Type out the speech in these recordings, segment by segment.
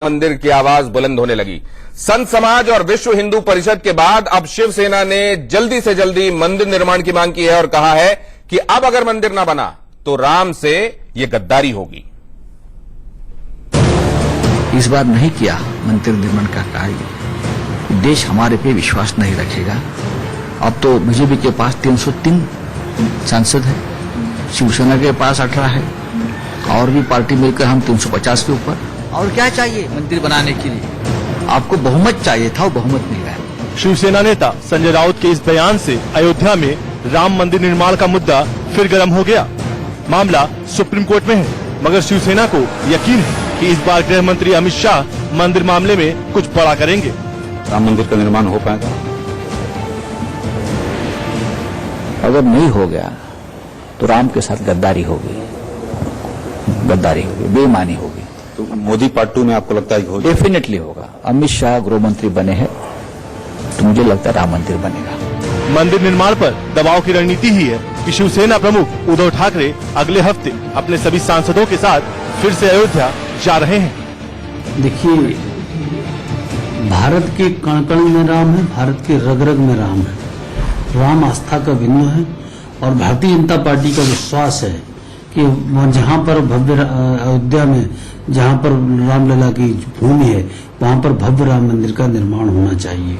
मंदिर की आवाज बुलंद होने लगी। संत समाज और विश्व हिंदू परिषद के बाद अब शिवसेना ने जल्दी से जल्दी मंदिर निर्माण की मांग की है और कहा है कि अब अगर मंदिर ना बना तो राम से यह गद्दारी होगी। इस बार नहीं किया मंदिर निर्माण का कार्य, देश हमारे पे विश्वास नहीं रखेगा। अब तो बीजेपी के पास 303 सांसद है, शिवसेना के पास 18 है, और भी पार्टी मिलकर हम 350 के ऊपर। और क्या चाहिए मंदिर बनाने के लिए? आपको बहुमत चाहिए था, वो बहुमत मिल गया। शिवसेना नेता संजय राउत के इस बयान से अयोध्या में राम मंदिर निर्माण का मुद्दा फिर गर्म हो गया। मामला सुप्रीम कोर्ट में है, मगर शिवसेना को यकीन है कि इस बार गृह मंत्री अमित शाह मंदिर मामले में कुछ बड़ा करेंगे। राम मंदिर का निर्माण हो पाएगा? अगर नहीं हो गया तो राम के साथ गद्दारी होगी, बेईमानी होगी। तो मोदी पार्ट 2 में आपको लगता है कि होगा? डेफिनेटली होगा। अमित शाह गृह मंत्री बने हैं तो मुझे लगता है राम मंदिर बनेगा। मंदिर निर्माण पर दबाव की रणनीति ही है कि शिवसेना प्रमुख उद्धव ठाकरे अगले हफ्ते अपने सभी सांसदों के साथ फिर से अयोध्या जा रहे हैं। देखिए, भारत के कण कण में राम है, भारत के रग रग में राम है। राम आस्था का बिंदु है और भारतीय जनता पार्टी का विश्वास है कि जहां पर भव्य अयोध्या में जहां पर रामलला की भूमि है वहां पर भव्य राम मंदिर का निर्माण होना चाहिए।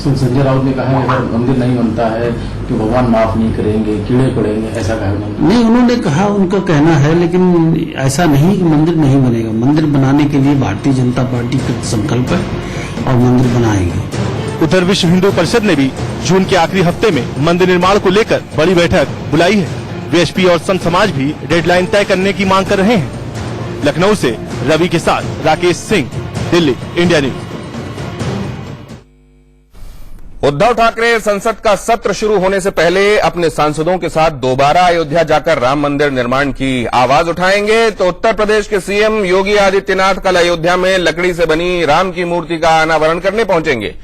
संजय राउत ने कहा है अगर मंदिर नहीं बनता है कि भगवान माफ नहीं करेंगे, कीड़े पड़ेंगे, ऐसा कहा नहीं, उन्होंने कहा, उनका कहना है, लेकिन ऐसा नहीं कि मंदिर नहीं बनेगा। मंदिर बनाने के लिए भारतीय जनता पार्टी का संकल्प है और मंदिर बनाएंगे। उधर विश्व हिंदू परिषद ने भी जून के आखिरी हफ्ते में मंदिर निर्माण को लेकर बड़ी बैठक बुलाई है। वीएचपी और संत समाज भी डेडलाइन तय करने की मांग कर रहे हैं। लखनऊ से रवि के साथ राकेश सिंह, दिल्ली, इंडिया न्यूज। उद्धव ठाकरे संसद का सत्र शुरू होने से पहले अपने सांसदों के साथ दोबारा अयोध्या जाकर राम मंदिर निर्माण की आवाज उठाएंगे तो उत्तर प्रदेश के सीएम योगी आदित्यनाथ कल अयोध्या में लकड़ी से बनी राम की मूर्ति का अनावरण करने पहुंचेंगे।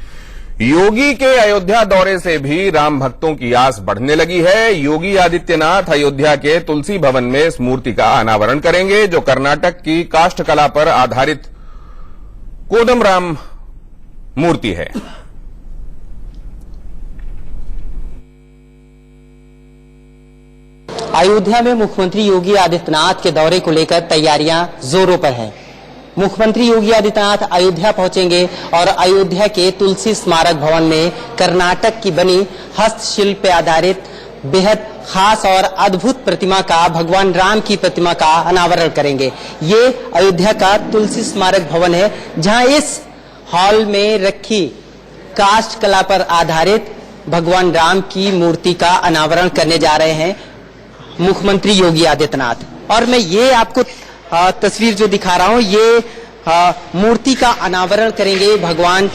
योगी के अयोध्या दौरे से भी राम भक्तों की आस बढ़ने लगी है। योगी आदित्यनाथ अयोध्या के तुलसी भवन में इस मूर्ति का अनावरण करेंगे जो कर्नाटक की काष्ठ कला पर आधारित कोदम राम मूर्ति है। अयोध्या में मुख्यमंत्री योगी आदित्यनाथ के दौरे को लेकर तैयारियां जोरों पर हैं। मुख्यमंत्री योगी आदित्यनाथ अयोध्या पहुंचेंगे और अयोध्या के तुलसी स्मारक भवन में कर्नाटक की बनी हस्तशिल्प पे आधारित बेहद खास और अद्भुत प्रतिमा का, भगवान राम की प्रतिमा का अनावरण करेंगे। ये अयोध्या का तुलसी स्मारक भवन है जहां इस हॉल में रखी काष्ठ कला पर आधारित भगवान राम की मूर्ति का अनावरण करने जा रहे हैं मुख्यमंत्री योगी आदित्यनाथ। और मैं ये आपको तस्वीर जो दिखा रहा हूं, ये मूर्ति का अनावरण करेंगे भगवान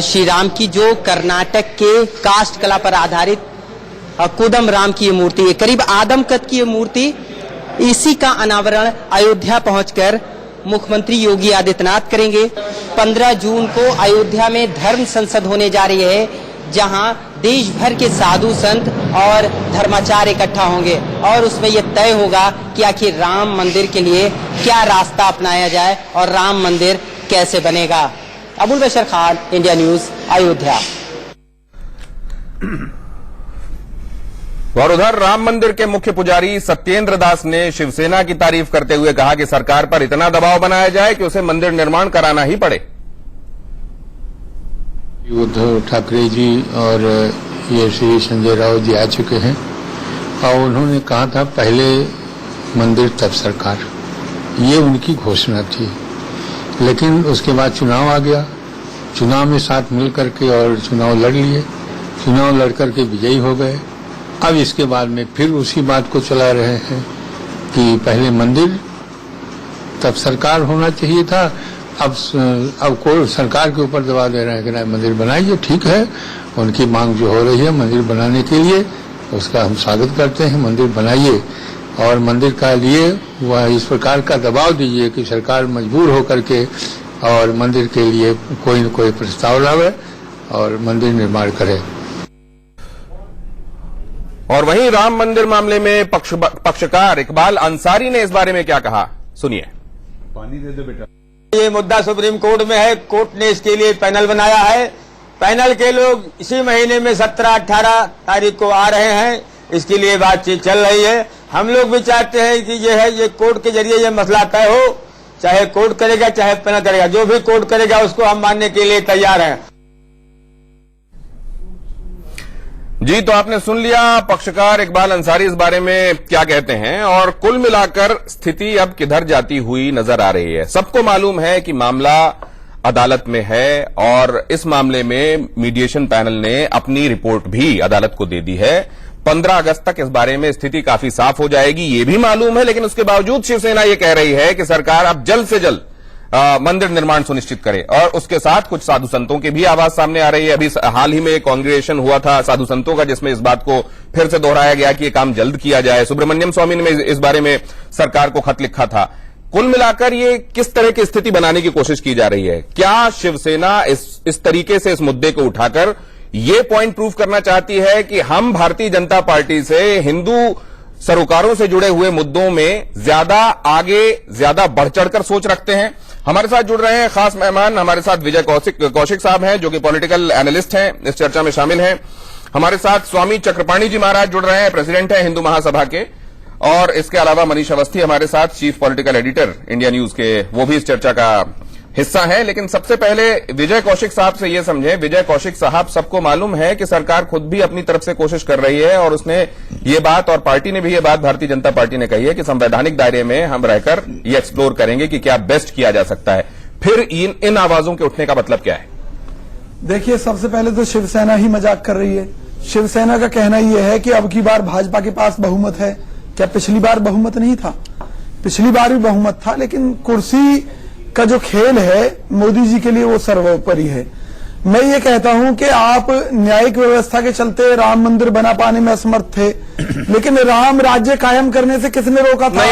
श्री राम की, जो कर्नाटक के काष्ठ कला पर आधारित कोदम राम की ये मूर्ति है। करीब आदम कद की ये मूर्ति, इसी का अनावरण अयोध्या पहुंचकर मुख्यमंत्री योगी आदित्यनाथ करेंगे। 15 जून को अयोध्या में धर्म संसद होने जा रही है जहां देश भर के साधु संत और धर्माचार्य इकट्ठा होंगे और उसमें यह तय होगा कि आखिर राम मंदिर के लिए क्या रास्ता अपनाया जाए और राम मंदिर कैसे बनेगा। अबुल बशर खान, इंडिया न्यूज, अयोध्या। और उधर राम मंदिर के मुख्य पुजारी सत्येंद्र दास ने शिवसेना की तारीफ करते हुए कहा कि सरकार पर इतना दबाव बनाया जाए कि उसे मंदिर निर्माण कराना ही पड़े। उद्धव ठाकरे जी और ये श्री संजय राउत जी आ चुके हैं और उन्होंने कहा था पहले मंदिर तब सरकार, ये उनकी घोषणा थी। लेकिन उसके बाद चुनाव आ गया, चुनाव में साथ मिल करके और चुनाव लड़ लिए, चुनाव लड़ करके विजयी हो गए। अब इसके बाद में फिर उसी बात को चला रहे हैं कि पहले मंदिर तब सरकार होना चाहिए था। अब कोई सरकार के ऊपर दबाव दे रहे हैं कि मंदिर बनाइए। ठीक है, उनकी मांग जो हो रही है मंदिर बनाने के लिए, उसका हम स्वागत करते हैं। मंदिर बनाइए और मंदिर का लिए वह इस प्रकार का दबाव दीजिए कि सरकार मजबूर होकर के और मंदिर के लिए कोई न कोई प्रस्ताव लावे और मंदिर निर्माण करे। और वहीं राम मंदिर मामले में पक्षकार इकबाल अंसारी ने इस बारे में क्या कहा, सुनिए। पानी दे दो बेटा। ये मुद्दा सुप्रीम कोर्ट में है, कोर्ट ने इसके लिए पैनल बनाया है। पैनल के लोग इसी महीने में 17-18 तारीख को आ रहे हैं, इसके लिए बातचीत चल रही है। हम लोग भी चाहते हैं कि ये कोर्ट के जरिए ये मसला तय हो, चाहे कोर्ट करेगा चाहे पैनल करेगा, जो भी कोर्ट करेगा उसको हम मानने के लिए तैयार हैं। जी, तो आपने सुन लिया पक्षकार इकबाल अंसारी इस बारे में क्या कहते हैं, और कुल मिलाकर स्थिति अब किधर जाती हुई नजर आ रही है। सबको मालूम है कि मामला अदालत में है और इस मामले में मीडिएशन पैनल ने अपनी रिपोर्ट भी अदालत को दे दी है। 15 अगस्त तक इस बारे में स्थिति काफी साफ हो जाएगी, ये भी मालूम है। लेकिन उसके बावजूद शिवसेना ये कह रही है कि सरकार अब जल्द से जल्द मंदिर निर्माण सुनिश्चित करे, और उसके साथ कुछ साधु संतों की भी आवाज सामने आ रही है। अभी हाल ही में एक कांग्रेगेशन हुआ था साधु संतों का, जिसमें इस बात को फिर से दोहराया गया कि ये काम जल्द किया जाए। सुब्रमण्यम स्वामी ने इस बारे में सरकार को खत लिखा था। कुल मिलाकर ये किस तरह की स्थिति बनाने की कोशिश की जा रही है? क्या शिवसेना इस तरीके से इस मुद्दे को उठाकर ये पॉइंट प्रूव करना चाहती है कि हम भारतीय जनता पार्टी से हिंदू सरोकारों से जुड़े हुए मुद्दों में ज्यादा आगे, ज्यादा बढ़ चढ़कर सोच रखते हैं? हमारे साथ जुड़ रहे हैं खास मेहमान, हमारे साथ विजय कौशिक साहब हैं जो कि पॉलिटिकल एनालिस्ट हैं, इस चर्चा में शामिल हैं। हमारे साथ स्वामी चक्रपाणी जी महाराज जुड़ रहे हैं, प्रेसिडेंट हैं हिंदू महासभा के, और इसके अलावा मनीष अवस्थी हमारे साथ chief political editor India news के, वो भी इस चर्चा का हिस्सा है। लेकिन सबसे पहले विजय कौशिक साहब से ये समझे। विजय कौशिक साहब, सबको मालूम है कि सरकार खुद भी अपनी तरफ से कोशिश कर रही है, और उसने ये बात, और पार्टी ने भी ये बात, भारतीय जनता पार्टी ने कही है कि संवैधानिक दायरे में हम रहकर ये एक्सप्लोर करेंगे कि क्या बेस्ट किया जा सकता है। फिर इन आवाजों के उठने का मतलब क्या है? देखिए, सबसे पहले तो शिवसेना ही मजाक कर रही है। शिवसेना का कहना यह है कि अब की बार भाजपा के पास बहुमत है। क्या पिछली बार बहुमत नहीं था? पिछली बार भी बहुमत था, लेकिन कुर्सी का जो खेल है मोदी जी के लिए वो सर्वोपरि है। मैं ये कहता हूं कि आप न्यायिक व्यवस्था के चलते राम मंदिर बना पाने में असमर्थ थे, लेकिन राम राज्य कायम करने से किसने रोका था?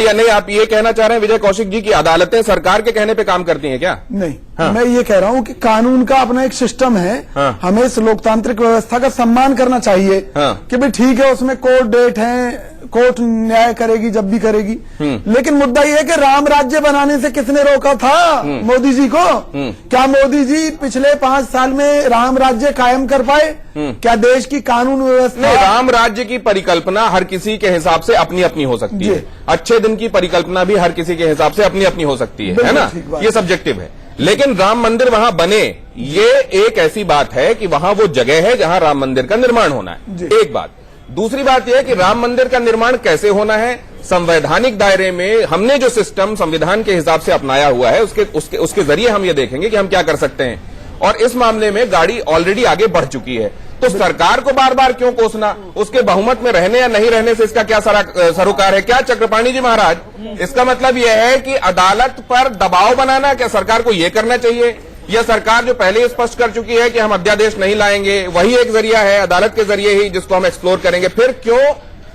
नहीं, आप ये कहना चाह रहे हैं विजय कौशिक जी की अदालतें सरकार के कहने पे काम करती हैं क्या? नहीं, हाँ। मैं ये कह रहा हूं कि कानून का अपना एक सिस्टम है। हाँ। हमें इस लोकतांत्रिक व्यवस्था का सम्मान करना चाहिए। हाँ। कि भाई ठीक है, उसमें कोर्ट डेट है, कोर्ट न्याय करेगी जब भी करेगी, लेकिन मुद्दा यह है कि राम राज्य बनाने से किसने रोका था मोदी जी को? क्या मोदी जी पिछले 5 साल में राम राज्य कायम कर पाए? क्या देश की कानून व्यवस्था? राम राज्य की परिकल्पना हर किसी के हिसाब से अपनी अपनी हो सकती है। अच्छे दिन की परिकल्पना भी हर किसी के हिसाब से अपनी अपनी हो सकती है ना? ये सब्जेक्टिव है। लेकिन राम मंदिर वहां बने, ये एक ऐसी बात है कि वहां वो जगह है जहां राम मंदिर का निर्माण होना है, एक बात। दूसरी बात यह है कि राम मंदिर का निर्माण कैसे होना है, संवैधानिक दायरे में हमने जो सिस्टम संविधान के हिसाब से अपनाया हुआ है उसके जरिए हम ये देखेंगे कि हम क्या कर सकते हैं। और इस मामले में गाड़ी ऑलरेडी आगे बढ़ चुकी है, तो सरकार को बार बार क्यों कोसना? उसके बहुमत में रहने या नहीं रहने से इसका क्या सरोकार है? क्या चक्रपाणी जी महाराज, इसका मतलब यह है कि अदालत पर दबाव बनाना, क्या सरकार को यह करना चाहिए? यह सरकार जो पहले ही स्पष्ट कर चुकी है कि हम अध्यादेश नहीं लाएंगे, वही एक जरिया है अदालत के जरिए ही जिसको हम एक्सप्लोर करेंगे, फिर क्यों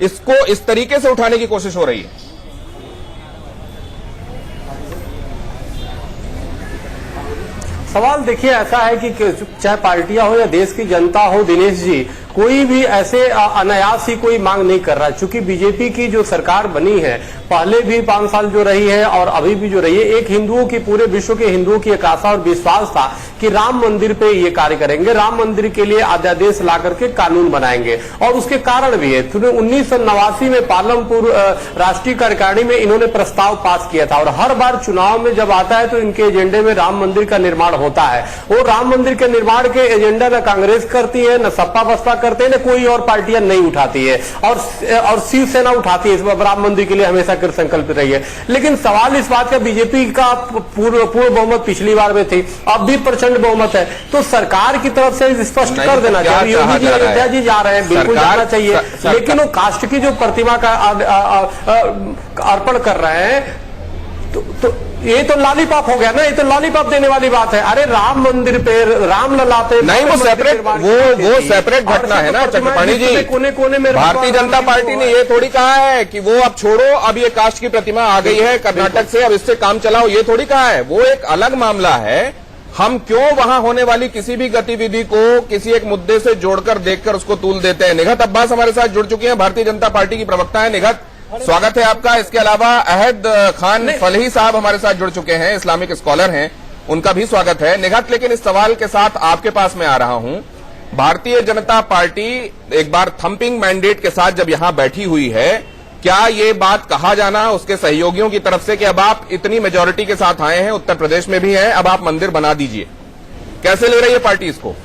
इसको इस तरीके से उठाने की कोशिश हो रही है? सवाल देखिए ऐसा है कि चाहे पार्टियां हो या देश की जनता हो, दिनेश जी, कोई भी ऐसे अनायास ही कोई मांग नहीं कर रहा है। चूंकि बीजेपी की जो सरकार बनी है, पहले भी 5 साल जो रही है और अभी भी जो रही है, एक हिंदुओं की, पूरे विश्व के हिंदुओं की एक आशा और विश्वास था कि राम मंदिर पे ये कार्य करेंगे, राम मंदिर के लिए अध्यादेश ला करके कानून बनाएंगे, और उसके कारण भी है। 1989 में पालमपुर राष्ट्रीय कार्यकारिणी में इन्होंने प्रस्ताव पास किया था, और हर बार चुनाव में जब आता है तो इनके एजेंडे में राम मंदिर का निर्माण होता है। वो राम मंदिर के निर्माण के एजेंडा न कांग्रेस करती है, न सपा बसपा करते हैं, न कोई और पार्टियां नहीं उठाती है, और शिवसेना उठाती है, राम मंदिर के लिए हमेशा कर संकल्प रही है। लेकिन सवाल इस बात का, बीजेपी का पूर्ण बहुमत पिछली बार में थी, अब भी प्रचंड बहुमत है, तो सरकार की तरफ से स्पष्ट कर देना चाहिए। योगी जी, अयोध्या जी जा रहे हैं, बिल्कुल जाना चाहिए, लेकिन वो कास्ट की जो प्रतिमा का अर्पण कर रहे हैं, तो ये तो लॉलीपॉप हो गया ना, ये तो लॉलीपॉप देने वाली बात है। अरे राम मंदिर पे, राम लला पे नहीं, वो सेपरेट, वो सेपरेट घटना है ना चक्रपाणी जी। कोने में भारतीय जनता पार्टी ने ये थोड़ी कहा है कि वो अब छोड़ो, अब ये कास्ट की प्रतिमा आ गई है कर्नाटक से, अब इससे काम चलाओ, ये थोड़ी कहा है। वो एक अलग मामला है। हम क्यों वहां होने वाली किसी भी गतिविधि को किसी एक मुद्दे से जोड़कर देखकर उसको तूल देते हैं? निघत अब्बास हमारे साथ जुड़ चुकी हैं, भारतीय जनता पार्टी की प्रवक्ता है। निघत, स्वागत है आपका। इसके अलावा अहद खान फलही साहब हमारे साथ जुड़ चुके हैं, इस्लामिक स्कॉलर हैं, उनका भी स्वागत है। निघत, लेकिन इस सवाल के साथ आपके पास में आ रहा हूं। भारतीय जनता पार्टी एक बार थंपिंग मैंडेट के साथ जब यहां बैठी हुई है, क्या ये बात कहा जाना उसके सहयोगियों की तरफ से कि अब आप इतनी मेजॉरिटी के साथ आए हैं, उत्तर प्रदेश में भी हैं, अब आप मंदिर बना दीजिए, कैसे ले रही है पार्टी इसको?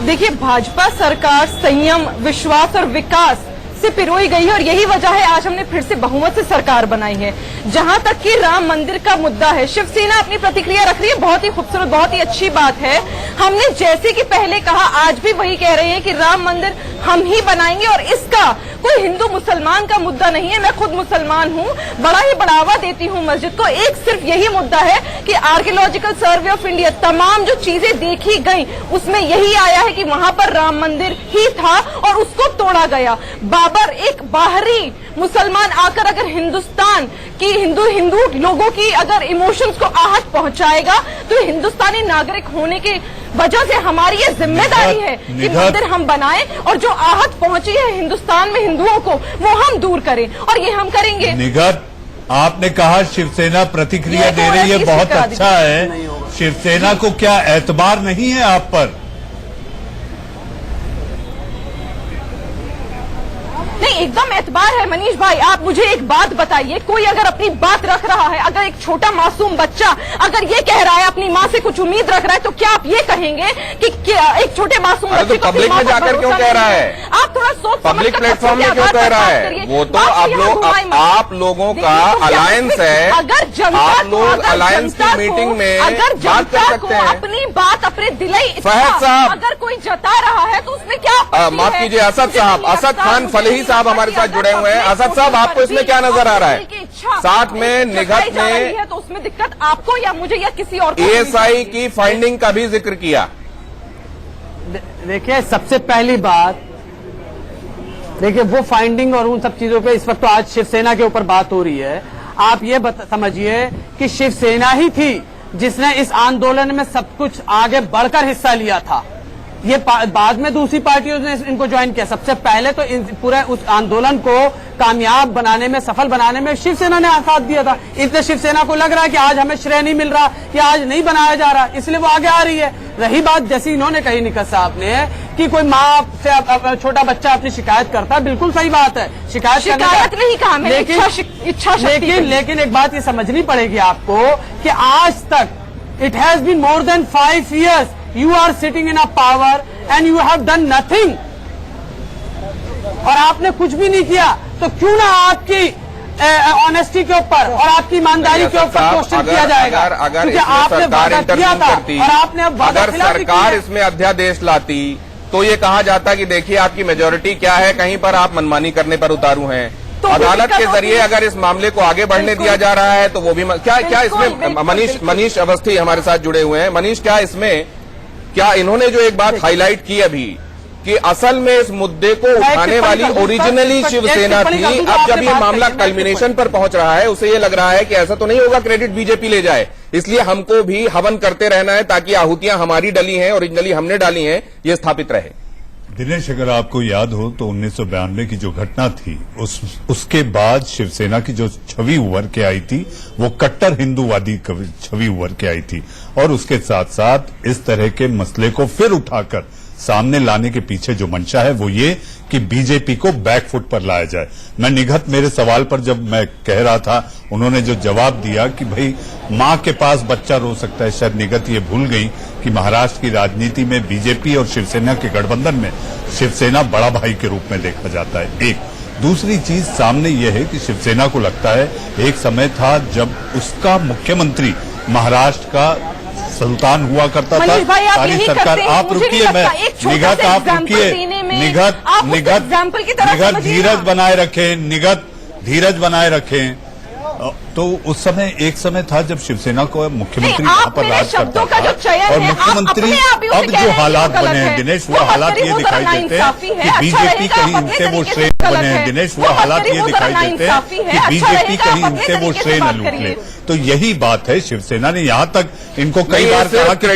देखिए, भाजपा सरकार संयम, विश्वास और विकास से पिरोई गई है और यही वजह है आज हमने फिर से बहुमत से सरकार बनाई है। जहां तक कि राम मंदिर का मुद्दा है, शिवसेना अपनी प्रतिक्रिया रख रही है, बहुत ही खूबसूरत, बहुत ही अच्छी बात है। हमने जैसे कि पहले कहा, आज भी वही कह रहे हैं कि राम मंदिर हम ही बनाएंगे और इसका कोई हिंदू मुसलमान का मुद्दा नहीं है। मैं खुद मुसलमान हूं, बड़ा ही बढ़ावा देती हूं मस्जिद को। एक सिर्फ यही मुद्दा है कि आर्कियोलॉजिकल सर्वे ऑफ इंडिया, तमाम जो चीजें देखी गई उसमें यही आया है कि वहां पर राम मंदिर ही था और उसको तोड़ा गया। बाबर एक बाहरी मुसलमान आकर अगर हिंदुस्तान की हिंदू लोगों की अगर इमोशंस को आहत पहुंचाएगा, तो हिंदुस्तानी नागरिक होने की वजह से हमारी ये जिम्मेदारी है कि मंदिर हम बनाएं और जो आहत पहुंची है हिंदुस्तान में हिंदुओं को, वो हम दूर करें और ये हम करेंगे। निघत, आपने कहा शिवसेना प्रतिक्रिया दे रही है, बहुत अच्छा है। शिवसेना को क्या एतबार नहीं है आप पर? नहीं, एकदम एतबार है मनीष भाई। आप मुझे एक बात बताइए, कोई अगर अपनी बात रख रहा है, अगर एक छोटा मासूम बच्चा अगर ये कह रहा है अपनी माँ से कुछ उम्मीद रख रहा है, तो क्या आप ये कहेंगे कि एक छोटे मासूम बच्चे को पब्लिक में जाकर क्यों कह रहा है? आप थोड़ा सोच पब्लिक प्लेटफॉर्म में क्यों कह रहा है? वो तो आप लोगों का अलायंस है, आप लोग अलायंस की मीटिंग में बात कर सकते हैं। अपनी बात अपने दिलाई फहद साहब अगर कोई जता रहा है तो उसमें क्या? माफ कीजिए, असद साहब, असद खान फलही साहब हमारे साथ जुड़े हुए हैं। असद साहब, आपको इसमें क्या नजर आ रहा है? साथ में निघत ने तो उसमें दिक्कत आपको या मुझे या किसी और को? एएसआई की फाइंडिंग का भी जिक्र किया। देखिए, सबसे पहली बात, देखिए वो फाइंडिंग और उन सब चीजों पे इस वक्त तो आज शिवसेना के ऊपर बात हो रही है। आप ये समझिए कि शिवसेना ही थी जिसने इस आंदोलन में सब कुछ आगे बढ़कर हिस्सा लिया था। ये बाद में दूसरी पार्टियों ने इनको ज्वाइन किया। सबसे पहले तो पूरे उस आंदोलन को कामयाब बनाने में, सफल बनाने में शिवसेना ने साथ दिया था। इसलिए शिवसेना को लग रहा है कि आज हमें श्रेय नहीं मिल रहा या आज नहीं बनाया जा रहा, इसलिए वो आगे आ रही है। रही बात जैसी इन्होंने कही निकत साहब ने कि कोई माँ से छोटा बच्चा अपनी शिकायत करता है, बिल्कुल सही बात है, शिकायत नहीं कहा मैंने, इच्छा लेकिन एक बात ये समझनी पड़ेगी आपको कि आज तक it has been more than 5 years you are sitting in a power and you have done nothing, और आपने कुछ भी नहीं किया, तो क्यों ना आपकी ऑनेस्टी के ऊपर और आपकी ईमानदारी के ऊपर क्वेश्चन किया जाएगा? अगर आपने वादा किया था और आपने अगर सरकार इसमें अध्यादेश लाती तो ये कहा जाता कि देखिए आपकी मेजोरिटी क्या है, कहीं पर आप मनमानी करने पर उतारू हैं। तो अदालत के जरिए अगर इस मामले को आगे बढ़ने दिया जा रहा है तो वो भी क्या इसमें मनीष अवस्थी हमारे साथ जुड़े हुए हैं। मनीष, क्या इन्होंने जो एक बात हाईलाइट की अभी कि असल में इस मुद्दे को उठाने वाली ओरिजिनली शिवसेना थी, अब जब ये मामला कल्मिनेशन पर पहुंच रहा है उसे ये लग रहा है कि ऐसा तो नहीं होगा क्रेडिट बीजेपी ले जाए, इसलिए हमको भी हवन करते रहना है ताकि आहुतियां हमारी डली हैं, ओरिजिनली हमने डाली हैं, ये स्थापित रहे। दिनेश, अगर आपको याद हो तो 1992 की जो घटना थी उसके बाद शिवसेना की जो छवि उभर के आई थी वो कट्टर हिंदूवादी छवि उभर के आई थी, और उसके साथ साथ इस तरह के मसले को फिर उठाकर सामने लाने के पीछे जो मंशा है वो ये कि बीजेपी को बैकफुट पर लाया जाए। मैं निघत मेरे सवाल पर जब मैं कह रहा था, उन्होंने जो जवाब दिया कि भाई मां के पास बच्चा रो सकता है, शायद निघत ये भूल गई कि महाराष्ट्र की राजनीति में बीजेपी और शिवसेना के गठबंधन में शिवसेना बड़ा भाई के रूप में देखा जाता है। एक दूसरी चीज सामने यह है कि शिवसेना को लगता है एक समय था जब उसका मुख्यमंत्री महाराष्ट्र का सुल्तान हुआ करता था, सारी सरकार। आप रुकिए, मैं निघत, आप रुकिए, निघत धीरज बनाए रखें, निघत धीरज बनाए रखें। तो उस समय एक समय था जब शिवसेना को मुख्यमंत्री यहाँ पर राज करता था, और मुख्यमंत्री अब जो हालात बने हैं दिनेश, वो हालात ये दिखाई देते हैं कि बीजेपी कहीं इनसे वो श्रेय बने हैं। दिनेश, वो हालात ये दिखाई देते हैं कि बीजेपी कहीं इनसे वो श्रेय न लूट ले। तो यही बात है, शिवसेना ने यहाँ तक इनको कई बार कहा कि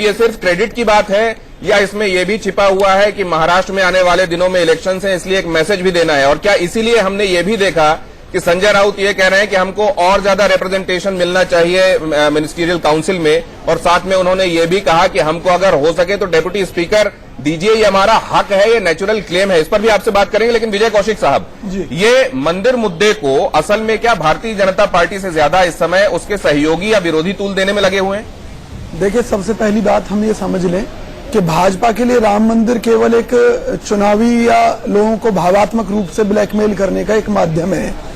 ये सिर्फ क्रेडिट की बात है या इसमें यह भी छिपा हुआ है कि महाराष्ट्र में आने वाले दिनों में इलेक्शन हैं, इसलिए एक मैसेज भी देना है? और क्या इसीलिए हमने ये भी देखा कि संजय राउत ये कह रहे हैं कि हमको और ज्यादा रिप्रेजेंटेशन मिलना चाहिए मिनिस्ट्रियल काउंसिल में, और साथ में उन्होंने ये भी कहा कि हमको अगर हो सके तो डेप्यूटी स्पीकर दीजिए, ये हमारा हक है, ये नेचुरल क्लेम है। इस पर भी आपसे बात करेंगे, लेकिन विजय कौशिक साहब, ये मंदिर मुद्दे को असल में क्या भारतीय जनता पार्टी से ज्यादा इस समय उसके सहयोगी या विरोधी तूल देने में लगे हुए हैं? देखिए, सबसे पहली बात हम ये समझ लें कि भाजपा के लिए राम मंदिर केवल एक चुनावी या लोगों को भावात्मक रूप से ब्लैकमेल करने का एक माध्यम है।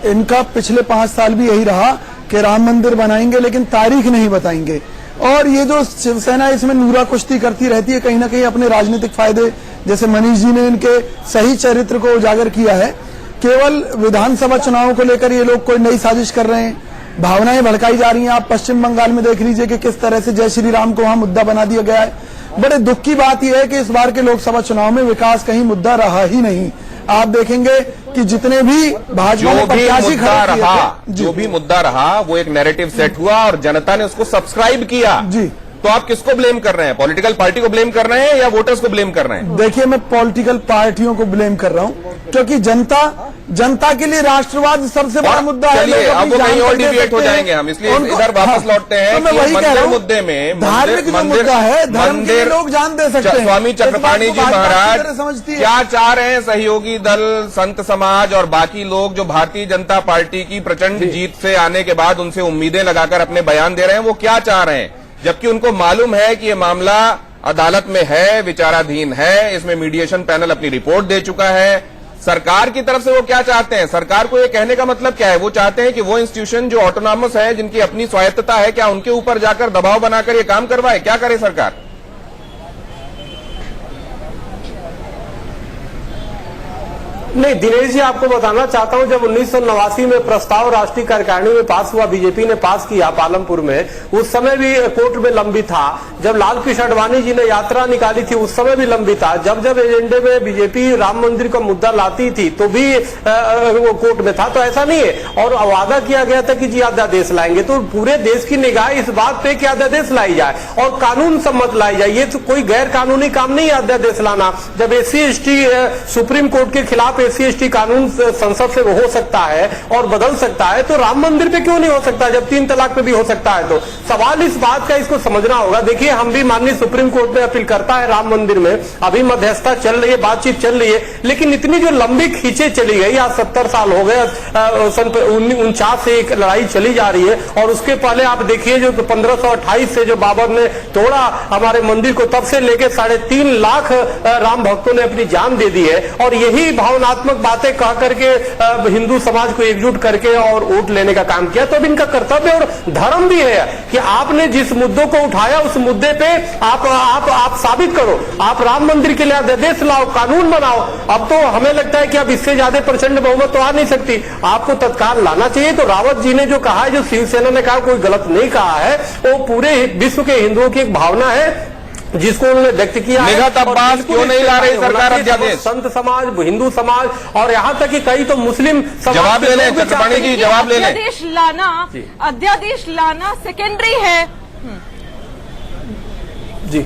इनका पिछले 5 साल भी यही रहा कि राम मंदिर बनाएंगे लेकिन तारीख नहीं बताएंगे, और ये जो शिवसेना इसमें नूरा कुश्ती करती रहती है, कहीं ना कहीं अपने राजनीतिक फायदे, जैसे मनीष जी ने इनके सही चरित्र को उजागर किया है। केवल विधानसभा चुनावों को लेकर ये लोग कोई नई साजिश कर रहे हैं, भावनाएं भड़काई जा रही हैं। आप पश्चिम बंगाल में देख लीजिए कि किस तरह से जय श्री राम को वहां मुद्दा बना दिया गया है। बड़े दुख की बात यह है कि इस बार के लोकसभा चुनाव में विकास कहीं मुद्दा रहा ही नहीं। आप देखेंगे कि जितने भी भाजपा ने प्रत्याशी खड़े किए थे, जो भी मुद्दा रहा वो एक नैरेटिव सेट हुआ और जनता ने उसको सब्सक्राइब किया। जी, तो आप किसको ब्लेम कर रहे हैं? पॉलिटिकल पार्टी को ब्लेम कर रहे हैं या वोटर्स को ब्लेम कर रहे हैं? देखिए, मैं पॉलिटिकल पार्टियों को ब्लेम कर रहा हूं, क्योंकि जनता के लिए राष्ट्रवाद सबसे बड़ा मुद्दा है। चलिए, अब वो कहीं और डिबेट हो जाएंगे हम, इसलिए इधर वापस लौटते हैं कि मंदिर मुद्दे में धार्मिक मुद्दा है, धर्म के लोग जान दे सकते हैं। स्वामी चक्रपाणी जी महाराज क्या चाह रहे हैं? सहयोगी दल, संत समाज और बाकी लोग जो भारतीय जनता पार्टी की प्रचंड जीत से आने के बाद उनसे उम्मीदें लगाकर अपने बयान दे रहे हैं, वो क्या चाह रहे हैं? जबकि उनको मालूम है कि ये मामला अदालत में है, विचाराधीन है, इसमें मीडिएशन पैनल अपनी रिपोर्ट दे चुका है। सरकार की तरफ से वो क्या चाहते हैं? सरकार को ये कहने का मतलब क्या है? वो चाहते हैं कि वो इंस्टीट्यूशन जो ऑटोनॉमस है, जिनकी अपनी स्वायत्तता है, क्या उनके ऊपर जाकर दबाव बनाकर ये काम करवाए? क्या करे सरकार? नहीं, दिनेश जी, आपको बताना चाहता हूं, जब 1989 में प्रस्ताव राष्ट्रीय कार्यकारिणी में पास हुआ, बीजेपी ने पास किया पालमपुर में, उस समय भी कोर्ट में लंबित था। जब लाल कृष्ण आडवाणी जी ने यात्रा निकाली थी, उस समय भी लंबित था। जब जब एजेंडे में बीजेपी राम मंदिर का मुद्दा लाती थी तो भी वो कोर्ट में था। तो ऐसा नहीं है। और वादा किया गया था कि जी अध्यादेश लाएंगे, तो पूरे देश की निगाह इस बात पे कि अध्यादेश लाई जाए और कानून सम्मत लाई जाए। ये तो कोई गैर कानूनी काम नहीं है अध्यादेश लाना। जब SC/ST सुप्रीम कोर्ट के खिलाफ SC/ST कानून संसद से हो सकता है और बदल सकता है, तो राम मंदिर पे क्यों नहीं हो सकता? जब 3 तलाक पे भी हो सकता है, तो सवाल इस बात का, इसको समझना होगा। देखिए, हम भी माननीय सुप्रीम कोर्ट में अपील करता है राम मंदिर में, अभी मध्यस्थता चल रही है, बातचीत चल रही है, लेकिन इतनी जो लंबी खींचे चली गई, आज 70 साल हो गए, 1949 से एक लड़ाई चली जा रही है। और उसके पहले आप देखिए, जो 1528 से जो बाबर ने तोड़ा हमारे मंदिर को, तब से लेकर 3.5 लाख राम भक्तों ने अपनी जान दे दी है। और यही भावनात्मक बातें कह करके हिंदू समाज को एकजुट करके और वोट लेने का काम किया। तो अब इनका कर्तव्य और धर्म भी है कि आपने जिस मुद्दों को उठाया, उस मुद्दे पे आप साबित करो, आप राम मंदिर के लिए अध्यादेश लाओ, कानून बनाओ। अब तो हमें लगता है कि अब इससे ज्यादा प्रचंड बहुमत तो आ नहीं सकती, आपको तत्काल लाना चाहिए। तो रावत जी ने जो कहा है, जो शिवसेना ने कहा, कोई गलत नहीं कहा है, वो पूरे विश्व के हिंदुओं की एक भावना है जिसको उन्होंने व्यक्त किया है। निगत अब्बास क्यों नहीं ला रही सरकार अध्यादेश? संत समाज, हिंदू समाज और यहाँ तक कि कई तो मुस्लिम समाज, जवाब ले लें चक्रपाणी जी, जवाब ले लें। अध्यादेश लाना सेकेंडरी है जी।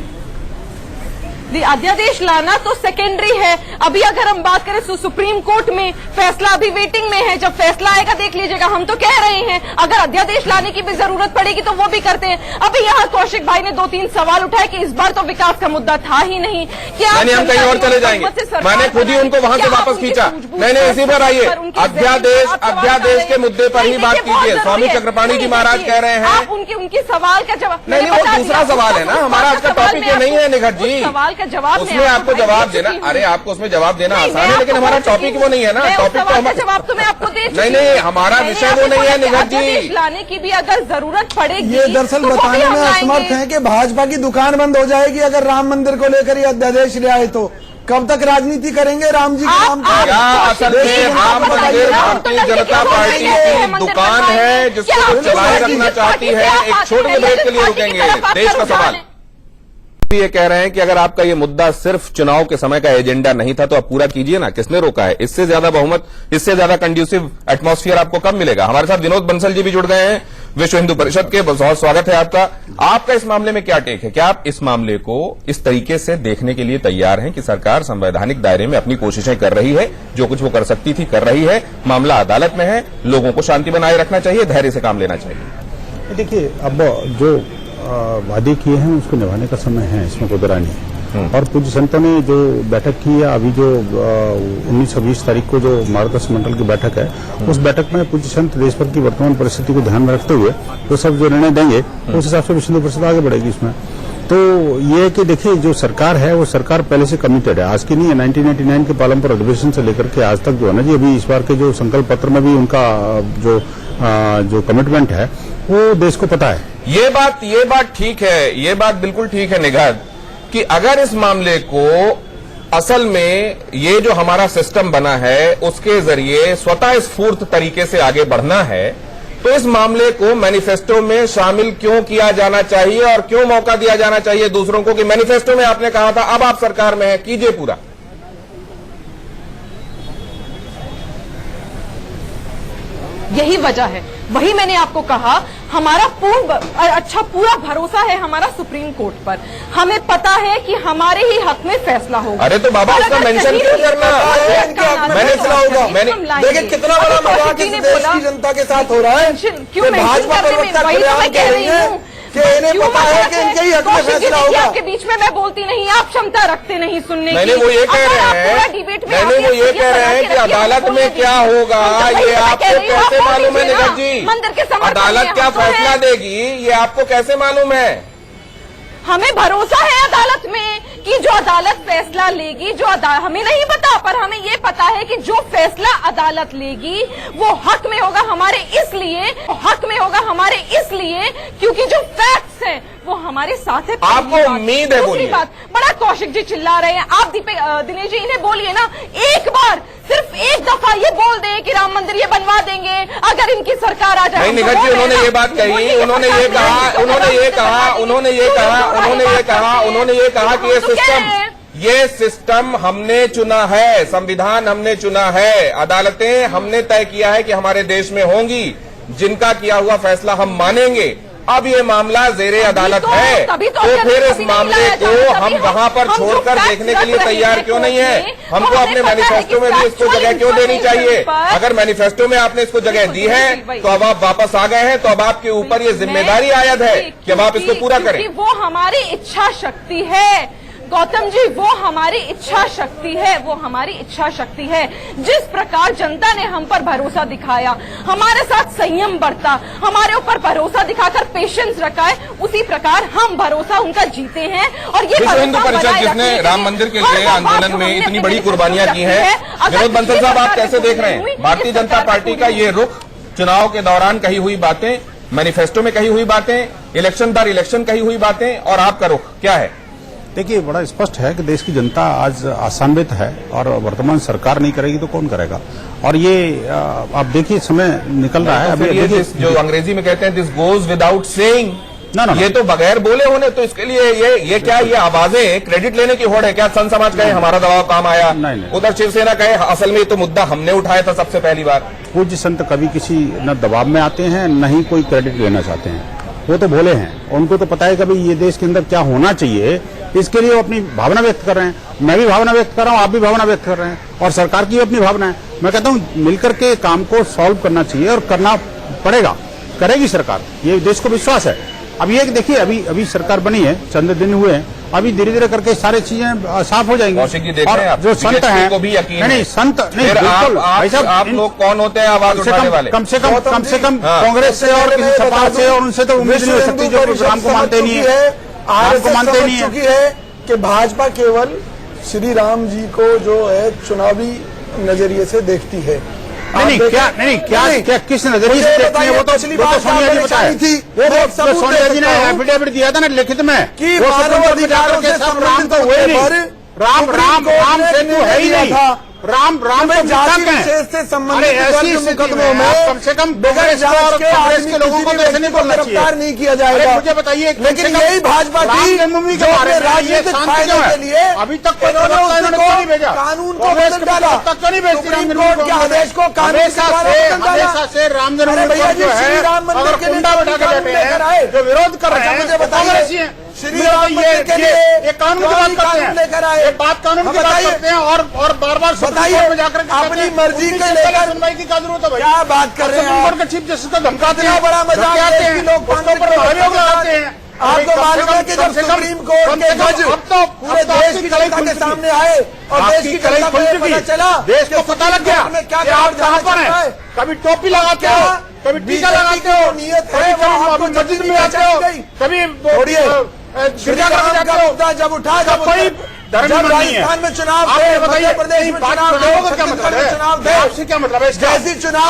अध्यादेश लाना तो सेकेंडरी है। अभी अगर हम बात करें तो सुप्रीम कोर्ट में फैसला अभी वेटिंग में है, जब फैसला आएगा देख लीजिएगा। हम तो कह रहे हैं अगर अध्यादेश लाने की भी जरूरत पड़ेगी तो वो भी करते हैं। अभी यहाँ कौशिक भाई ने 2-3 सवाल उठाए कि इस बार तो विकास का मुद्दा था ही नहीं। क्या हम कहीं और चले जाएंगे? मैंने खुद ही उनको वहां से वापस खींचा। नहीं, इसी पर आइए, अध्यादेश के मुद्दे पर ही बात कीजिए। स्वामी चक्रपाणी जी महाराज कह रहे हैं, उनकी सवाल का जवाब नहीं, वो दूसरा सवाल है ना, हमारा आज का टॉपिक ये नहीं है निघट जी। का जवाब उसमें आपको जवाब देना, अरे आपको उसमें जवाब देना आसान है, लेकिन हमारा टॉपिक वो नहीं है ना। टॉपिक तो हमारा जवाब तो मैं आपको दे चुकी हूं। नहीं, हमारा विषय वो नहीं है निघट जी। लाने की भी अगर जरूरत पड़ेगी, ये दरअसल बताने में असमर्थ है कि भाजपा की दुकान बंद हो जाएगी अगर राम मंदिर को लेकर ये अध्यादेश ले आए तो। कब तक राजनीति करेंगे राम जी के नाम पर? क्या असल में राम मंदिर भारतीय जनता पार्टी की दुकान है जिसको चलाए रखना चाहती है? एक छोटे ब्रेक के लिए रुकेंगे। देश का सवाल ये कह रहे हैं कि अगर आपका ये मुद्दा सिर्फ चुनाव के समय का एजेंडा नहीं था तो आप पूरा कीजिए ना, किसने रोका है? इससे ज्यादा बहुमत, इससे ज्यादा कंड्यूसिव एटमॉस्फेयर आपको कब मिलेगा? हमारे साथ विनोद बंसल जी भी जुड़ गए हैं। विश्व हिंदू परिषद के बहुत स्वागत है आपका। आपका इस मामले में क्या टेक है? क्या आप इस मामले को इस तरीके से देखने के लिए तैयार हैं कि सरकार संवैधानिक दायरे में अपनी कोशिशें कर रही है, जो कुछ वो कर सकती थी कर रही है, मामला अदालत में है, लोगों को शांति बनाए रखना चाहिए, धैर्य से काम लेना चाहिए? देखिए, अब जो वादे किए हैं उसको निभाने का समय है, इसमें कोई बुराई नहीं है। और पूज्य संतों ने जो बैठक की है, अभी जो 19 और 20 तारीख को जो मार्गदर्शन मंडल की बैठक है, उस बैठक में पूज्य संत देश भर की वर्तमान परिस्थिति को ध्यान में रखते हुए वो सब जो निर्णय देंगे उस हिसाब से विश्व हिंदू परिषद आगे बढ़ेगी इसमें। तो ये है कि देखिए, जो सरकार है वो सरकार पहले से कमिटेड है, आज की नहीं है। 1999 के पालमपुर अधिवेशन से लेकर के आज तक जो है ना जी, अभी इस बार के जो संकल्प पत्र में भी उनका जो कमिटमेंट है वो देश को पता है। ये बात ठीक है, ये बात बिल्कुल ठीक है निगाह, कि अगर इस मामले को असल में ये जो हमारा सिस्टम बना है उसके जरिए स्वतः स्फूर्त तरीके से आगे बढ़ना है, तो इस मामले को मैनिफेस्टो में शामिल क्यों किया जाना चाहिए और क्यों मौका दिया जाना चाहिए दूसरों को? कि मैनिफेस्टो में आपने कहा था अब आप सरकार में है, कीजिए पूरा। यही वजह है, वही मैंने आपको कहा, हमारा पूरा भरोसा है हमारा सुप्रीम कोर्ट पर। हमें पता है कि हमारे ही हक में फैसला होगा। अरे तो बाबा उसका मेंशन क्यों करना? फैसला होगा। देखिए कितना बड़ा मजाक इस देश की जनता के साथ हो रहा है। क्यों भाजपा प्रवक्ता कह रही है कि इन्हें पता है कि इनके ही हक में फैसला होगा। आपके बीच में मैं बोलती नहीं, आप क्षमता रखते नहीं सुनने की। मैंने वो ये कह रहे हैं कि अदालत में क्या होगा ये आपको कैसे मालूम है निगत जी? मंदिर के अदालत क्या फैसला देगी ये आपको कैसे मालूम है? हमें भरोसा है अदालत में कि जो अदालत फैसला लेगी, हमें नहीं पता पर हमें ये पता है कि जो फैसला अदालत लेगी वो हक में होगा हमारे इसलिए क्योंकि जो फैक्ट्स हैं वो हमारे साथ है। आपको उम्मीद है? बोलिए। बात, बड़ा कौशिक जी चिल्ला रहे हैं, आप दिनेश जी इन्हें बोलिए ना, एक बार सिर्फ एक दफा ये बोल दें कि राम मंदिर ये बनवा देंगे अगर इनकी सरकार आ जाए। नहीं निगत जी, उन्होंने ये बात कही, उन्होंने ये कहा कि ये सिस्टम हमने चुना है, संविधान हमने चुना है, अदालतें हमने तय किया है कि हमारे देश में होंगी, जिनका किया हुआ फैसला हम मानेंगे। अब ये मामला जेरे अदालत है, तो फिर इस मामले को हम वहां पर छोड़कर देखने के लिए तैयार क्यों नहीं है? हमको अपने मैनिफेस्टो में भी इसको जगह क्यों देनी चाहिए? अगर मैनिफेस्टो में आपने इसको जगह दी है तो अब आप वापस आ गए हैं, तो अब आपके ऊपर ये जिम्मेदारी आयद है कि अब आप इसको पूरा करें। वो हमारी इच्छा शक्ति है गौतम जी, वो हमारी इच्छा शक्ति है। जिस प्रकार जनता ने हम पर भरोसा दिखाया, हमारे साथ संयम बरता, हमारे ऊपर भरोसा दिखाकर पेशेंस रखा है, उसी प्रकार हम भरोसा उनका जीते हैं। और ये विश्व हिंदू परिषद जिसने राम मंदिर के लिए आंदोलन में इतनी बड़ी कुर्बानियां की हैं, विनोद बंसल साहब आप कैसे देख रहे हैं भारतीय जनता पार्टी का ये रुख? चुनाव के दौरान कही हुई बातें, मैनिफेस्टो में कही हुई बातें, इलेक्शन दर इलेक्शन कही हुई बातें, और आपका रुख क्या है? देखिए, बड़ा स्पष्ट है कि देश की जनता आज आशान्वित है और वर्तमान सरकार नहीं करेगी तो कौन करेगा? और ये आप देखिए समय निकल रहा है। अभी जो अंग्रेजी में कहते हैं दिस गोज विदाउट सेइंग, ये तो बगैर बोले होने, तो इसके लिए ये क्या ये आवाजें क्रेडिट लेने की होड़ है क्या? संत समाज कहे हमारा दबाव काम आया, उधर शिवसेना कहे असल में तो मुद्दा हमने उठाया था सबसे पहली बार। पूज्य संत कभी किसी न दबाव में आते हैं न ही कोई क्रेडिट लेना चाहते हैं, वो तो भोले हैं, उनको तो पता है कि भाई ये देश के अंदर क्या होना चाहिए, इसके लिए वो अपनी भावना व्यक्त कर रहे हैं। मैं भी भावना व्यक्त कर रहा हूँ, आप भी भावना व्यक्त कर रहे हैं, और सरकार की भी अपनी भावना है। मैं कहता हूँ मिलकर के काम को सॉल्व करना चाहिए और करना पड़ेगा, करेगी सरकार, ये देश को विश्वास है। अब ये देखिए, अभी सरकार बनी है, चंद दिन हुए हैं, अभी धीरे धीरे करके सारी चीजें साफ हो जाएंगी। और जो संत हैं, नहीं संत नहीं, बिल्कुल भाई साहब, आप लोग कौन होते हैं आवाज उठाने वाले? कम से कम कांग्रेस से और किसी सपा से और उनसे तो उम्मीद नहीं हो सकती जो राम को मानते नहीं है, राम को मानते नहीं है कि भाजपा केवल श्री राम जी को जो है चुनावी नजरिए से देखती है। क्या किस नजरिए से देखती है? वो तो सोनिया जी बताई थी, सोनिया जी ने एफिडेविट दिया था ना लिखित में कि राम तो हुए नहीं, राम सेतु है ही नहीं। राम को जाति विशेष से संबंधित मुकदमों में कम से कम बगैर जांच के कांग्रेस के लोगों को ऐसे नहीं बोलना चाहिए, गिरफ्तार नहीं किया जाएगा। मुझे बताइए, लेकिन यही भाजपा थी जो अपने राजनीतिक फायदे के लिए अभी तक कानून को बदल डाला, सुप्रीम कोर्ट के आदेश को कानून से राम जन्मभूमि जो है राम मंदिर के लिए जो विरोध कर रहे हैं, मुझे बताइए श्री राम मंदिर के लिए ये कानून की बात करते हैं, लेकर आए बात कानून की बात करते हैं और बार-बार बताइए अपनी मर्जी के लेकर सुनवाई की क्या जरूरत है भाई? क्या बात कर रहे हैं? सुप्रीम कोर्ट के चीफ जस्टिस को धमकाते हैं, बड़ा मजाक है कि लोग लगाते हैं। आपको मालूम है कि जब सुप्रीम कोर्ट के जज पूरे देश की जनता के सामने आए और देश की जनता को पता चला, देश को पता लग गया क्या आप कहाँ पर हैं, कभी टोपी लगाते हो, कभी टीका लगाते हो, नियत है वो मस्जिद में आते हो, कभी जब उठा जब कोई राजस्थान में चुनाव मध्य प्रदेश में चुनाव आपसे क्या मतलब है? जैसी चुनाव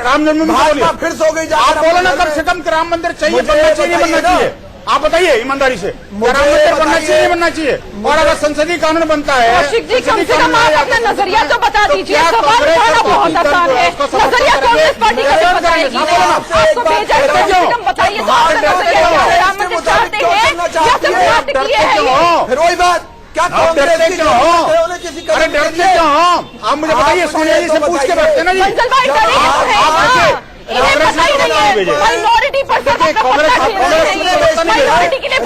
राम जन्मभूमि फिर सो गई, आप बोलो ना कम से कम राम मंदिर चाहिए, बनना चाहिए, बनना चाहिए। आप बताइए ईमानदारी से, राम मंदिर बनना चाहिए, बनना चाहिए। और अगर संसदीय कानून बनता है, कौशिक जी कम से कम आप अपना नजरिया तो बता दीजिए, सवाल उठाना बहुत आसान है, नजरिया कांग्रेस पार्टी का बताएगी, आपको भेजा है, कम से कम बताइए तो आपका नजरिया क्या है? राम मंदिर चाहते हैं या सिर्फ बात की है? फिर वही बात, क्या कांग्रेस की किसी अरे डरते क्यों? आप मुझे बताइए, सोनिया जी से पूछ के बैठते ना जी, इन्हें पता ही नहीं है, माइनॉरिटी पर माइनॉरिटी के लिए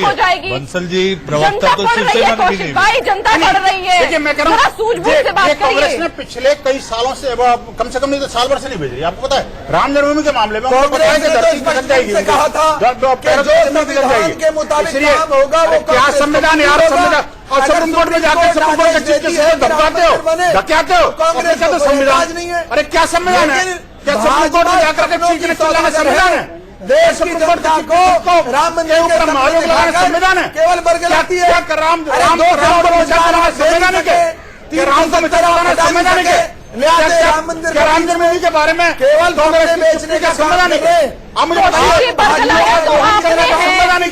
हो जाएगी। बंसल जी प्रवक्ता तो शिवसेना की भाई जनता लड़ रही है, देखिए मैं कह रहा हूँ सूझबूझ से बात करिए। कांग्रेस ने पिछले कई सालों से कम से कम नहीं तो साल भर से नहीं भेज रही, आपको पता है राम जन्मभूमि के मामले में कहा था के मुताबिक होगा, क्या संविधान यार, संविधान और सुप्रीम कोर्ट में जाकर सुप्रीम कोर्ट के चीफ जस्टिस को धमकाते हो, धमकाते हो, कांग्रेस का तो संविधान नहीं है। अरे क्या संविधान है? क्या सुप्रीम कोर्ट में जाकर के चीफ जस्टिस चलाना संविधान है? देश की जनता को राम मंदिर के समारोह लगाना संविधान है? केवल बरगलाती है, राम को बचाना संविधान है, राम को बचाना संविधान है, राम मंदिर के राम जन्मभूमि के बारे में केवल कांग्रेस बेचने का संविधान है। आप मुझे बताइए,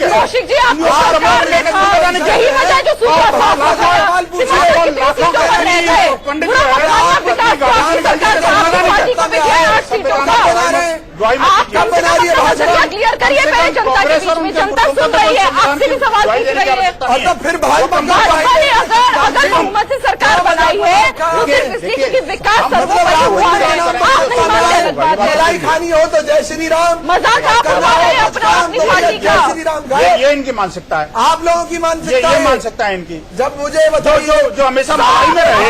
कौशिक जी आपको सरकार ने यही वजह जो क्लियर करिए, पहले जनता के बीच में, जनता सुन रही है, आपसे भी सवाल पूछ रही है। तो फिर भाजपा ने अगर बहुमत से सरकार बनाई है तो सिर्फ इसलिए क्योंकि विकास सर्वोपरि हुआ है, आप नहीं मानने लग बात है। लड़ाई खानी हो तो जय श्री राम, मजाक आप उड़ा रहे हैं अपना, अपनी पार्टी का। जय श्री राम ये इनकी मानसिकता है, आप लोगों की मानसिकता है, ये मानसिकता है इनकी। जब मुझे बताइए जो हमेशा मलाई में रहे,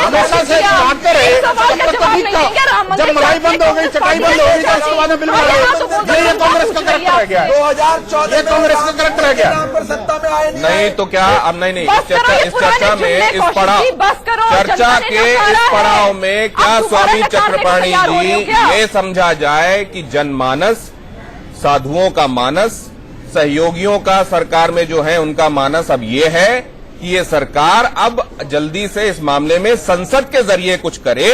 हमेशा से मानते रहे, जब मलाई बंद हो गई, चटाई बंद हो गई, तो उसके बाद में बिल्कुल ये कांग्रेस का करैक्टर रह गया, 2014 कांग्रेस का करैक्टर रह गया, सत्ता में आए नहीं तो क्या अब नहीं इस चर्चा में इस चर्चा के इस पड़ाव में क्या स्वामी चक्रपाणी जी ये समझा जाए कि जनमानस, साधुओं का मानस, सहयोगियों का सरकार में जो है उनका मानस अब ये है कि ये सरकार अब जल्दी से इस मामले में संसद के जरिए कुछ करे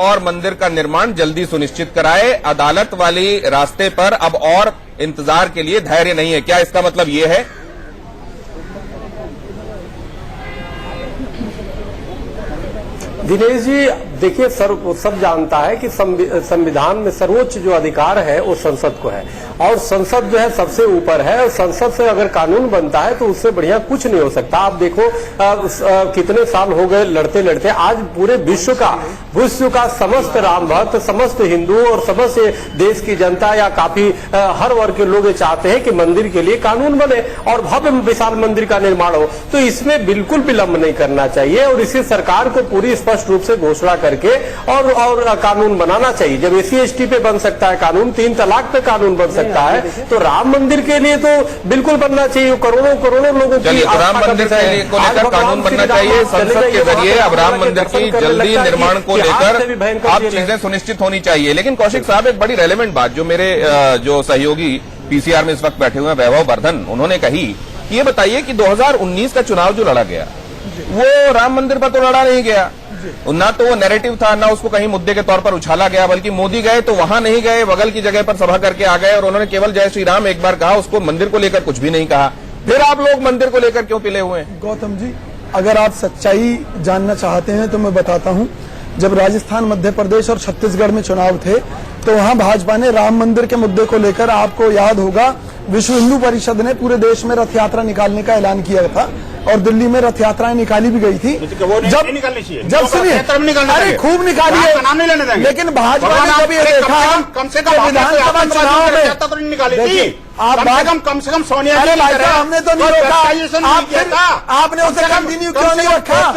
और मंदिर का निर्माण जल्दी सुनिश्चित कराए, अदालत वाली रास्ते पर अब और इंतजार के लिए धैर्य नहीं है, क्या इसका मतलब ये है? दिनेश जी देखिए, सब जानता है कि संविधान में सर्वोच्च जो अधिकार है वो संसद को है और संसद जो है सबसे ऊपर है और संसद से अगर कानून बनता है तो उससे बढ़िया कुछ नहीं हो सकता। आप देखो कितने साल हो गए लड़ते लड़ते, आज पूरे विश्व का समस्त राम भक्त, समस्त हिंदू और समस्त देश की जनता या काफी हर वर्ग के लोग चाहते हैं कि मंदिर के लिए कानून बने और भव्य विशाल मंदिर का निर्माण हो, तो इसमें बिल्कुल विलंब नहीं करना चाहिए और इसे सरकार को पूरी स्पष्ट रूप से घोषणा करके और कानून बनाना चाहिए। जब SC/ST पे बन सकता है कानून, 3 तलाक पे कानून बन सकता है, तो राम मंदिर के लिए तो बिल्कुल बनना चाहिए। करोड़ों लोगों की राम मंदिर को लेकर कानून बनना चाहिए संसद के जरिए। अब राम मंदिर की जल्दी निर्माण को लेकर आप चीजें सुनिश्चित होनी चाहिए। लेकिन कौशिक साहब, एक बड़ी रेलेवेंट बात जो मेरे जो सहयोगी PCR में इस वक्त बैठे हुए हैं वैभव वर्धन, उन्होंने कही कि ये बताइए कि 2019 का चुनाव जो लड़ा गया वो राम मंदिर पर तो लड़ा नहीं गया, ना तो वो नैरेटिव था, ना उसको कहीं मुद्दे के तौर पर उछाला गया, बल्कि मोदी गए तो वहां नहीं गए, बगल की जगह पर सभा करके आ गए और उन्होंने केवल जय श्री राम एक बार कहा, उसको मंदिर को लेकर कुछ भी नहीं कहा। फिर आप लोग मंदिर को लेकर क्यों पिले हुए हैं? गौतम जी, अगर आप सच्चाई जानना चाहते हैं तो मैं बताता हूं, जब राजस्थान, मध्य प्रदेश और छत्तीसगढ़ में चुनाव थे तो वहां भाजपा ने राम मंदिर के मुद्दे को लेकर, आपको याद होगा, विश्व हिंदू परिषद ने पूरे देश में रथ यात्रा निकालने का ऐलान किया था और दिल्ली में रथ यात्राएं निकाली भी गई थी। जब सुनिए, अरे खूब निकाली है, लेकिन भाजपा ने जब ये देखा कम से कम विधानसभा चुनाव में आप कम से कम सोनिया जी, हमने तो नहीं रोका, आपने उसे कंटिन्यू क्यों नहीं रखा? आप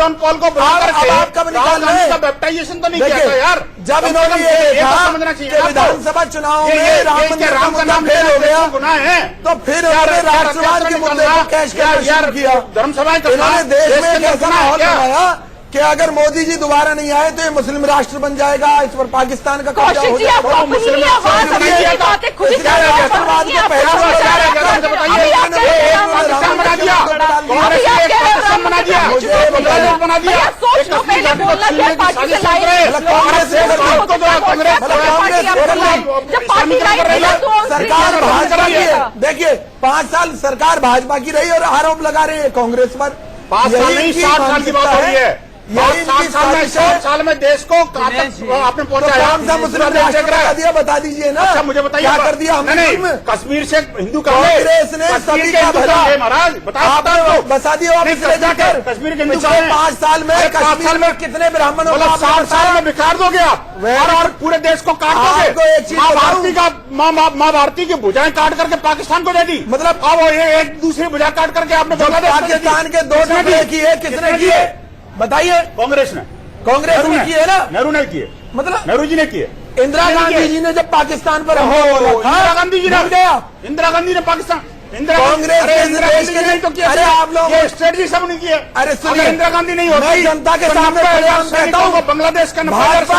कब निकाल रहे हैं? बैप्टाइजेशन तो नहीं किया था यार। जब इन्होंने ये देखा कि विधानसभा चुनाव में राम मंदिर का मुद्दा फेल हो गया तो फिर उन्होंने राष्ट्रवाद के मुद्दे को कैश शुरू किया। इन्होंने देश में एक ऐसा माहौल बनाया कि अगर मोदी जी दोबारा नहीं आए तो ये मुस्लिम राष्ट्र बन जाएगा, इस पर पाकिस्तान का कब्जा हो जाएगा। सरकार भाजपा की है, देखिए 5 साल सरकार भाजपा की रही और आरोप लगा रहे हैं कांग्रेस पर। 5 साल नहीं, 7 साल की बात हो रही है। 7 साल में देश को आपने पहुंचाया। कौन सा मुस्लिम राष्ट्र करा दिया, बता दीजिए ना। अच्छा मुझे बताइए, क्या कर दिया हमने? कश्मीर से हिंदू कांग्रेस ने सभी का भला महाराज बता दिया। कश्मीर के हिंदू 5 साल में कश्मीर में कितने ब्राह्मणों को 7 साल में बिखार दोगे आप और पूरे देश को काट दोगे। माँ भारती की भुजाएं काट करके पाकिस्तान को दे दी, मतलब अब एक दूसरी भुजा काट करके आपने पाकिस्तान के 2 टुकड़े किए, किसने किए बताइए? कांग्रेस ने किए ना, नेहरू ने किए, मतलब नेहरू जी ने किए। इंदिरा गांधी जी ने जब पाकिस्तान पर इंदिरा गांधी जी ने इंदिरा गांधी ने पाकिस्तान कांग्रेस इंदिरा गांधी ने नहीं तो किया। अरे आप लोग स्ट्रेटजी सब नहीं किया। अरे सुनिए, इंदिरा गांधी नहीं होती, मैं जनता के सामने कहता हूँ बांग्लादेश का भाजपा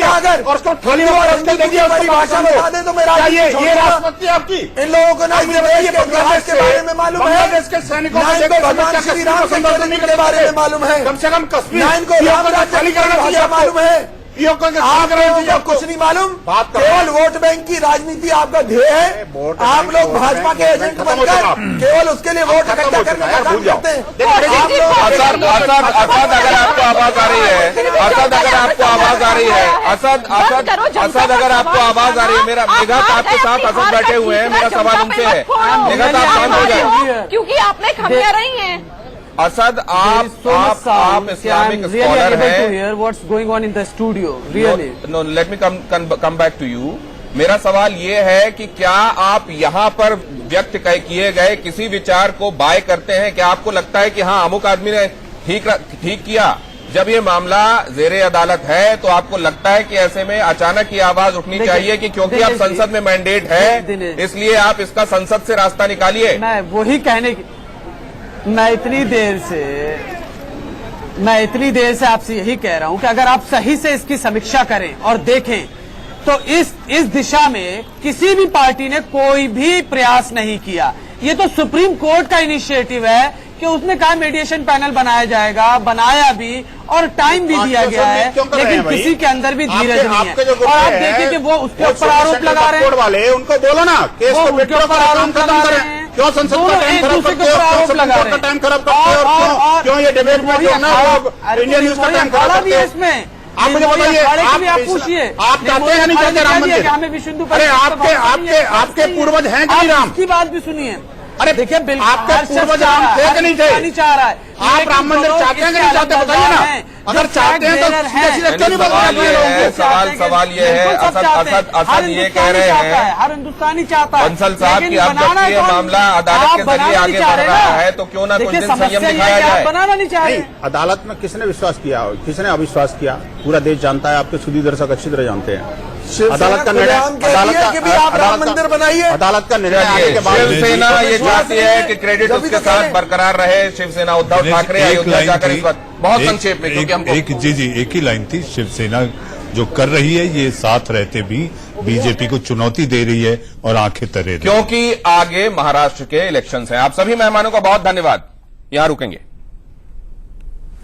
अगर और उसको थाली में रखते देखिए भाषा बता दे तो मेरा ये राष्ट्रपति आपकी इन लोगों को ना इतिहास के बारे में मालूम है, बांग्लादेश के सैनिकों भगवान श्री राम के बारे में मालूम है, कम से कम कश्मीर इनको राम राज्य मालूम है। आप लोगों को कुछ नहीं मालूम, केवल वोट बैंक की राजनीति आपका ध्येय है। आप लोग भाजपा के एजेंट बनकर केवल उसके लिए वोट इकट्ठा करने का काम करते हैं। असद, अगर आपको आवाज आ रही है, असद अगर आपको आवाज आ रही है, असद अगर आपको आवाज आ रही है, मेरा निगाह आपके साथ असद बैठे हुए हैं, मेरा सवाल उनसे है, निगाह आप शांत हो जाए क्योंकि आपने खमियां रही हैं। असद, आप इस्लामिक स्कॉलर हैं। No, let me come back to you. मेरा सवाल ये है कि क्या आप यहाँ पर व्यक्त किए गए किसी विचार को बाय करते हैं? क्या आपको लगता है कि हाँ अमुक आदमी ने ठीक किया? जब ये मामला जेरे अदालत है तो आपको लगता है कि ऐसे में अचानक ये आवाज उठनी चाहिए कि क्योंकि आप संसद में मैंडेट है इसलिए आप इसका संसद से रास्ता निकालिए? मैं वही कहने की मैं इतनी देर से आपसे यही कह रहा हूं कि अगर आप सही से इसकी समीक्षा करें और देखें तो इस दिशा में किसी भी पार्टी ने कोई भी प्रयास नहीं किया। ये तो सुप्रीम कोर्ट का इनिशिएटिव है कि उसने कहा मीडिएशन पैनल बनाया जाएगा, बनाया भी और टाइम भी दिया गया है, लेकिन किसी के अंदर भी धीरज नहीं है। और आप देखिए कि वो उसके ऊपर आरोप लगा रहे हैं, वाले उनको बोलो ना केस को उनके ऊपर आरोप लगा रहे हैं, क्यों संसद का टाइम खराब करते हो, क्यों टाइम खराब करते हो, क्यों ये डिबेट में जो ना इंडियन न्यूज का टाइम खराब करते हैं इसमें? आप मुझे बताइए, आप पूछिए, आप चाहते हैं नहीं चाहते राम मंदिर? हमें विश्व हिंदू अरे आपके पूर्वज हैं कि राम की बात भी सुनिए। अरे देखिए आपके पूर्वज राम थे कि नहीं थे? नहीं चाह रहा है आप राम मंदिर चाहते हैं कि नहीं चाहते बताइए ना। अगर चाहते हैं तो क्यों नहीं बताते? सवाल ये है असद ये कह रहे हैं, हर हिंदुस्तानी चाहता है बंसल साहब की अब जबकि ये मामला अदालत के जरिए आगे बढ़ रहा है तो क्यों ना कुछ दिन संयम दिखाया जाए? बनाना नहीं चाह रहे। अदालत में किसने विश्वास किया, किसने अविश्वास किया? पूरा देश जानता है, आपके सुधी दर्शक अच्छी तरह जानते हैं। अदालत का निर्णय, अदालत का निर्णय के बाद शिवसेना ये चाहती है कि क्रेडिट उसके साथ बरकरार रहे। शिवसेना उद्धव ठाकरे अयोध्या जाकर इस वक्त बहुत संक्षेप में, क्योंकि हमको एक ही लाइन थी, शिवसेना जो कर रही है ये साथ रहते भी बीजेपी को चुनौती दे रही है और आंखें तरे रही है, क्योंकि आगे महाराष्ट्र के इलेक्शंस हैं। आप सभी मेहमानों का बहुत धन्यवाद, यहां रुकेंगे।